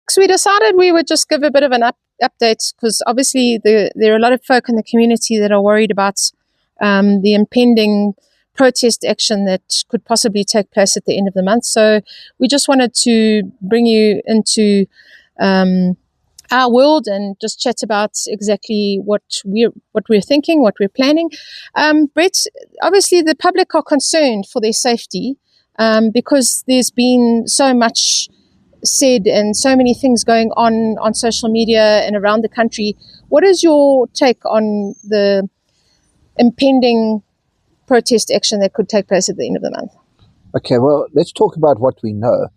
So we decided we would just give a bit of an update because obviously there are a lot of folk in the community that are worried about the impending protest action that could possibly take place at the end of the month. So we just wanted to bring you into our world and just chat about exactly what we're thinking, what we're planning. Brett, obviously the public are concerned for their safety because there's been so much said and so many things going on social media and around the country. What is your take on the impending protest action that could take place at the end of the month? Okay, well, let's talk about what we know.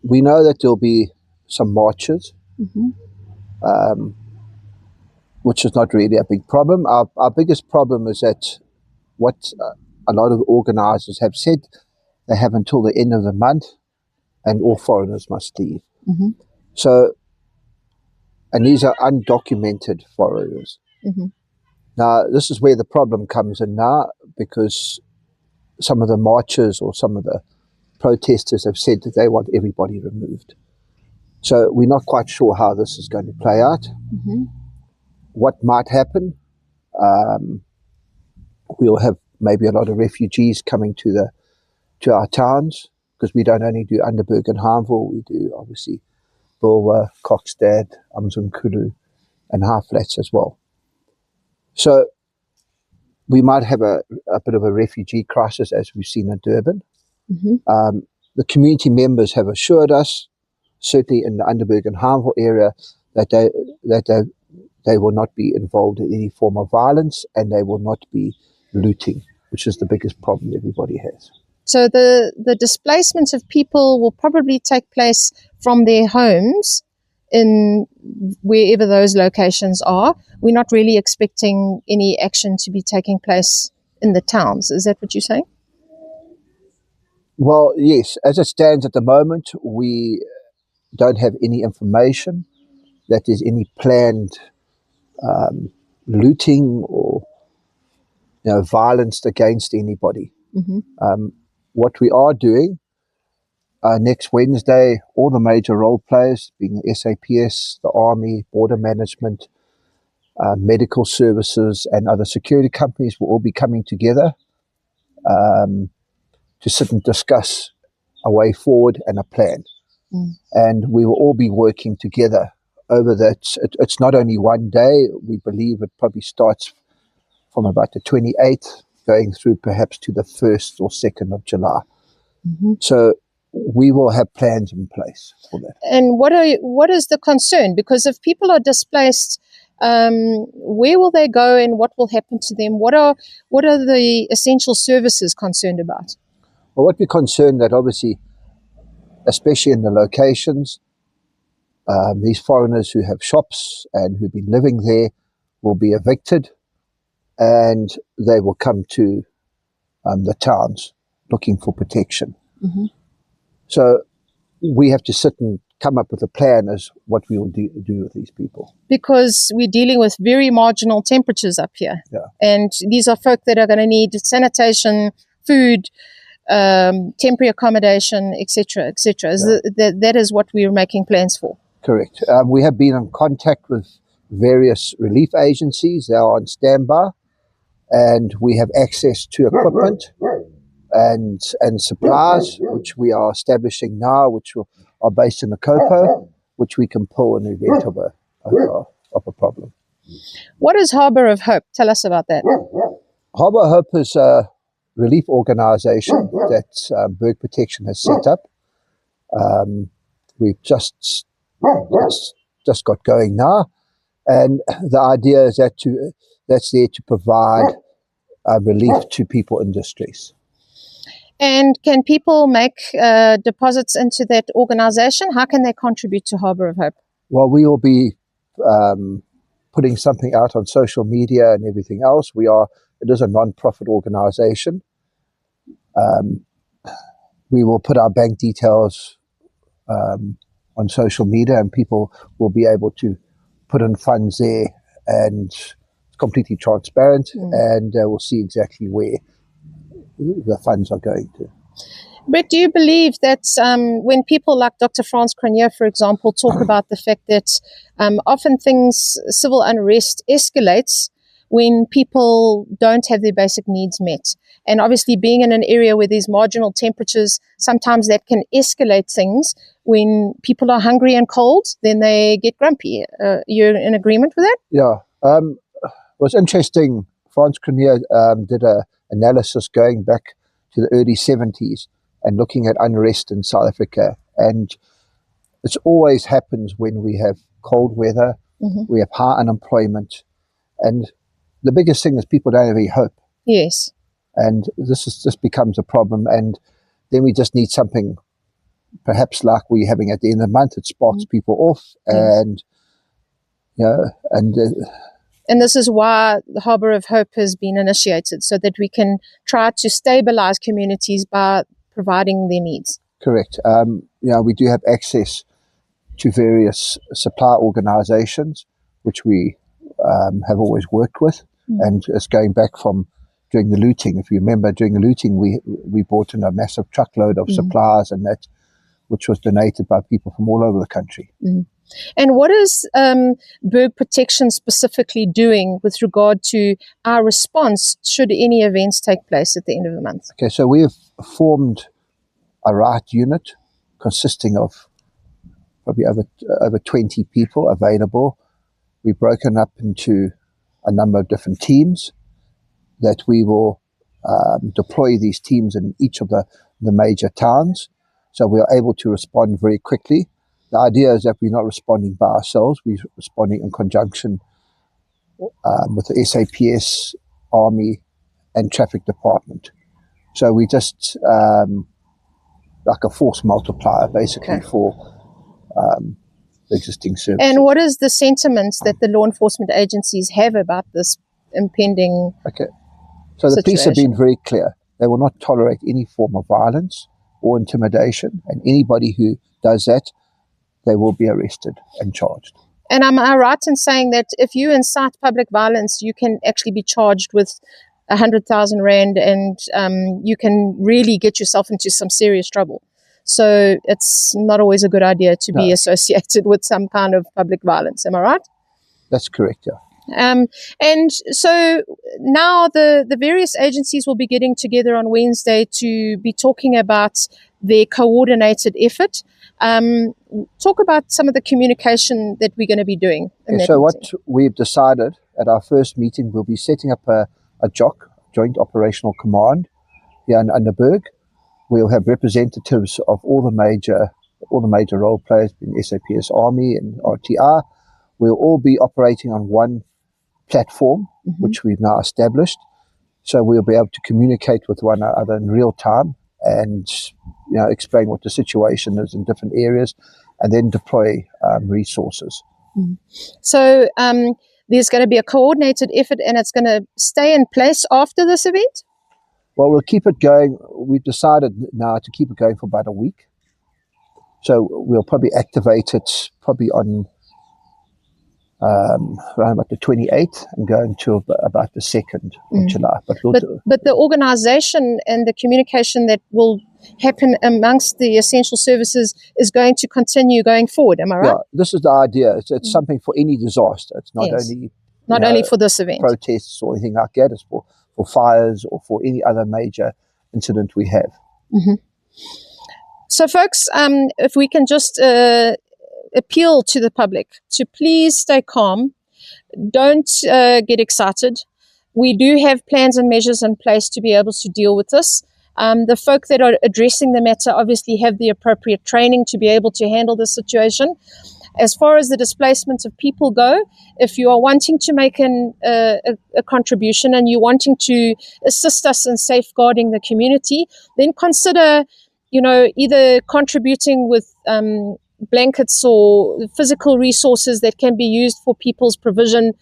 We know that there'll be some marches, which is not really a big problem. Our biggest problem is that what a lot of organisers have said, they have until the end of the month and all foreigners must leave. So, and these are undocumented foreigners. Now, this is where the problem comes in now, because some of the marchers or some of the protesters have said that they want everybody removed. So we're not quite sure how this is going to play out. What might happen, we'll have maybe a lot of refugees coming to our towns, because we don't only do Underberg and Harbour, we do obviously Bulwer, Kokstad, Umzimkhulu and Haarflats as well. So we might have a bit of a refugee crisis as we've seen in Durban. The community members have assured us, certainly in the Underberg and Harbour area, that they will not be involved in any form of violence and they will not be looting, which is the biggest problem everybody has. So the displacement of people will probably take place from their homes in wherever those locations are. We're not really expecting any action to be taking place in the towns. Is that what you're saying? Well, yes. As it stands at the moment, we don't have any information that there's any planned looting or violence against anybody. What we are doing, next Wednesday, all the major role players, being the SAPS, the Army, Border Management, medical services and other security companies will all be coming together to sit and discuss a way forward and a plan. And we will all be working together over that. It's not only one day. We believe it probably starts from about the 28th, going through perhaps to the 1st or 2nd of July. So we will have plans in place for that. And what is the concern? Because if people are displaced, where will they go and what will happen to them? What are the essential services concerned about? Well, what we're concerned that obviously, especially in the locations, these foreigners who have shops and who've been living there will be evicted, and they will come to the towns looking for protection. So we have to sit and come up with a plan as what we will do with these people. Because we're dealing with very marginal temperatures up here. And these are folk that are going to need sanitation, food, temporary accommodation, etc., etc. That is what we are making plans for. Correct. We have been in contact with various relief agencies. They are on standby, and we have access to equipment and supplies, which we are establishing now, which are based in the Kopo, which we can pull in the event of a problem. What is Harbour of Hope? Tell us about that. Harbour Hope is a relief organisation that Berg Protection has set up. We've just got going now, and the idea is that's there to provide relief to people in distress. And can people make deposits into that organisation? How can they contribute to Harbour of Hope? Well, we will be putting something out on social media and everything else. It is a non-profit organisation. We will put our bank details on social media, and people will be able to put in funds there, and it's completely transparent, and we'll see exactly where the funds are going to. But do you believe that when people like Dr. Frans Cronje, for example, talk about the fact that often civil unrest escalates when people don't have their basic needs met? And obviously being in an area where there's marginal temperatures, sometimes that can escalate things. When people are hungry and cold, then they get grumpy. You're in agreement with that? Yeah. It was interesting. Frans Cronje did an analysis going back to the early 70s and looking at unrest in South Africa. And it always happens when we have cold weather, we have high unemployment, and the biggest thing is people don't have any hope. Yes. And this becomes a problem, and then we just need something, perhaps like we're having at the end of the month. It sparks people off, and and this is why the Harbour of Hope has been initiated, so that we can try to stabilize communities by providing their needs. Correct. We do have access to various supply organisations, which we have always worked with, and it's going back from during the looting. If you remember, during the looting, we brought in a massive truckload of supplies, and that, which was donated by people from all over the country. And what is Berg Protection specifically doing with regard to our response should any events take place at the end of the month? Okay, so we have formed a right unit consisting of probably over 20 people available. We've broken up into a number of different teams that we will deploy these teams in each of the major towns, so we are able to respond very quickly. The idea is that we're not responding by ourselves, we're responding in conjunction with the SAPS, Army and Traffic Department. So we just like a force multiplier basically for the existing services. And what is the sentiment that the law enforcement agencies have about this impending So the police have situation? been very clear. They will not tolerate any form of violence or intimidation, and anybody who does that, they will be arrested and charged. And am I right in saying that if you incite public violence, you can actually be charged with 100,000 Rand, and you can really get yourself into some serious trouble? So it's not always a good idea to be associated with some kind of public violence. Am I right? That's correct, yeah. And so now the various agencies will be getting together on Wednesday to be talking about their coordinated effort. Talk about some of the communication that we're going to be doing. So what we've decided at our first meeting, we'll be setting up a JOC, Joint Operational Command, here in the Berg. We'll have representatives of all the major role players, being SAPS, Army and RTR. We'll all be operating on one platform, which we've now established. So we'll be able to communicate with one another in real time and explain what the situation is in different areas, and then deploy resources. So there's going to be a coordinated effort, and it's going to stay in place after this event? Well, we'll keep it going. We've decided now to keep it going for about a week. So we'll probably activate it probably on around about the 28th and go until about the 2nd of July. But the organisation and the communication that will happen amongst the essential services is going to continue going forward. Am I right? Yeah, this is the idea. It's something for any disaster. It's not only for this event. Protests or anything like that. It's for fires or for any other major incident we have. So, folks, if we can just appeal to the public to please stay calm. Don't get excited. We do have plans and measures in place to be able to deal with this. The folk that are addressing the matter obviously have the appropriate training to be able to handle the situation. As far as the displacement of people go, if you are wanting to make a contribution and you're wanting to assist us in safeguarding the community, then consider, either contributing with blankets or physical resources that can be used for people's provision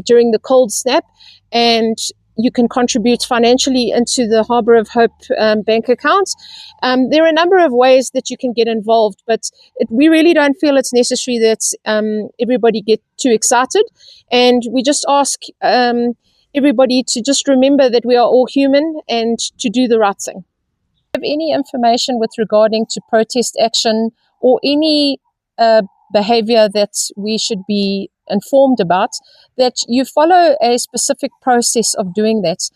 during the cold snap, and you can contribute financially into the Harbour of Hope bank account. There are a number of ways that you can get involved, but we really don't feel it's necessary that everybody get too excited. And we just ask everybody to just remember that we are all human and to do the right thing. Have any information with regarding to protest action or any behavior that we should be informed about, that you follow a specific process of doing that?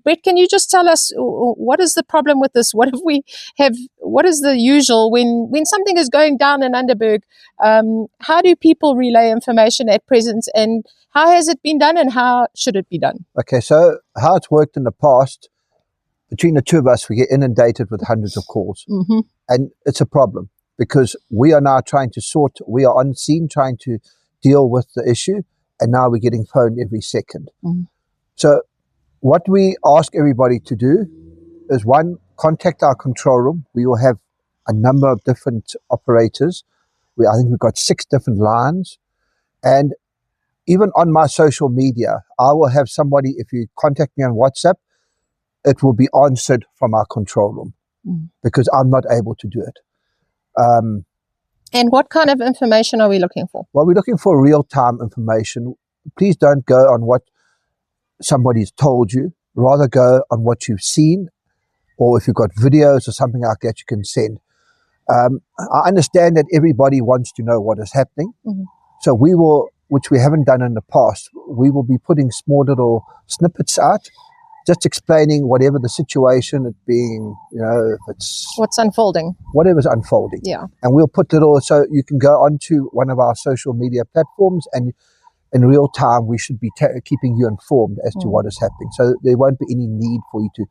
Brett, can you just tell us what is the problem with this? What is the usual when something is going down in Underberg? How do people relay information at present, and how has it been done, and how should it be done? Okay, so how it's worked in the past, between the two of us, we get inundated with hundreds of calls. Mm-hmm. And it's a problem because we are now we are on scene trying to deal with the issue, and now we're getting phoned every second. Mm-hmm. So what we ask everybody to do is, one, contact our control room. We will have a number of different operators. I think we've got 6 different lines. And even on my social media, I will have somebody, if you contact me on WhatsApp, it will be answered from our control room because I'm not able to do it. And what kind of information are we looking for? Well, we're looking for real-time information. Please don't go on what somebody's told you. Rather go on what you've seen, or if you've got videos or something like that, you can send. I understand that everybody wants to know what is happening. Mm-hmm. So we will, which we haven't done in the past, we will be putting small little snippets out, just explaining whatever the situation, it being, if it's what's unfolding, whatever's unfolding. Yeah. And we'll put little, so you can go onto one of our social media platforms, and in real time, we should be keeping you informed as to what is happening. So there won't be any need for you to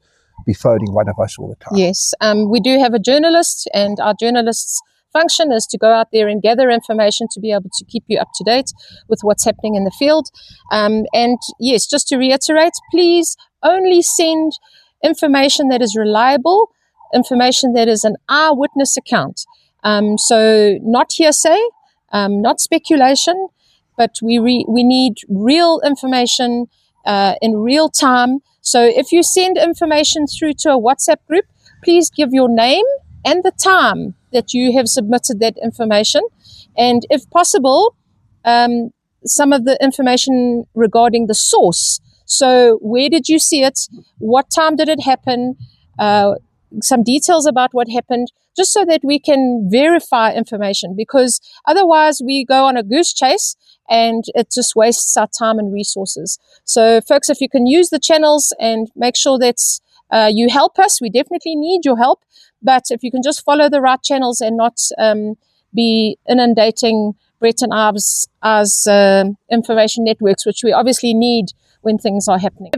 be phoning one of us all the time. Yes. We do have a journalist, and our journalist's function is to go out there and gather information to be able to keep you up to date with what's happening in the field. And yes, just to reiterate, please only send information that is reliable, information that is an eyewitness account. So not hearsay, not speculation, but we need real information in real time. So if you send information through to a WhatsApp group, please give your name and the time that you have submitted that information. And if possible, some of the information regarding the source. So where did you see it? What time did it happen? Some details about what happened, just so that we can verify information, because otherwise we go on a goose chase and it just wastes our time and resources. So folks, if you can use the channels and make sure that you help us, we definitely need your help. But if you can just follow the right channels and not be inundating Brett and Ives as information networks, which we obviously need when things are happening.